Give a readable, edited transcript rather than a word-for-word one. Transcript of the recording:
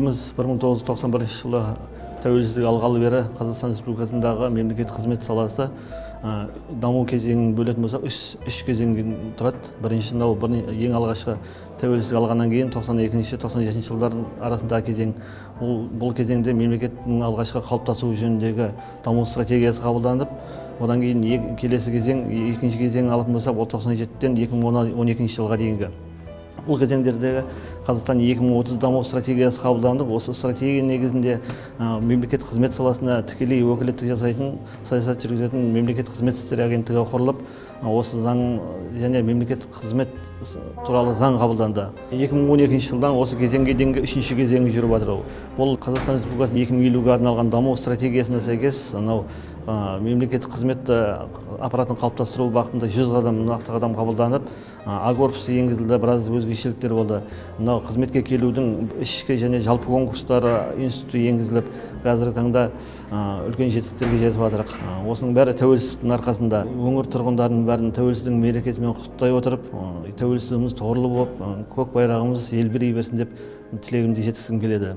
еліміз 1991 жылы тәуелсіздік алғалы бері Қазақстан Республикасындағы мемлекеттік қызмет саласы даму кезеңін бөлетін болсақ, үш кезеңнен тұрады. Бірінші ең алғашқы тәуелсіздік алғаннан кейін 92-95 жылдар арасындағы кезең. Бұл кезеңде мемлекеттің алғашқы қалыптасуы жөніндегі даму стратегиясы қабылданып, одан кейін келесі кезең, екінші кезең алатын болсақ, 97-тен 2012 жылға дейінгі. Бұл кезеңдердегі Қазақстан 2030 даму стратегиясы қабылданып, осы стратегия негізінде мемлекеттік қызмет саласына тікелей өкілеттік жасайтын, саясат жүргізетін мемлекеттік қызмет істері агенттігі құрылып, осы заң және мемлекеттік қызмет туралы заң қабылданды. 2012 жылдан осы кезеңге дейінгі үшінші кезеңі жүріп жатыр. Бұл Қазақстан Республикасының 2050-ге арналған даму стратегиясына сәйкес мемлекеттік қызмет аппаратын қалыптастыру бағытында 100 нақты қадам қабылданып, А-корпусы енгізілді, біраз өзгешеліктер болды. Қызметке келудің ішкі және жалпы конкурстары институты енгізіліп, қазіргі таңда үлкен жетістіктерге жетіп жатырық. Осының бәрі тәуелсіздіктің арқасында. Өңір тұрғындарының бәрін тәуелсіздіктің мерекесімен құттықтай отырып, тәуелсіздігіміз тұғырлы болып, көк байрағымыз желбірей берсін деп тілегімді жеткізгім келеді.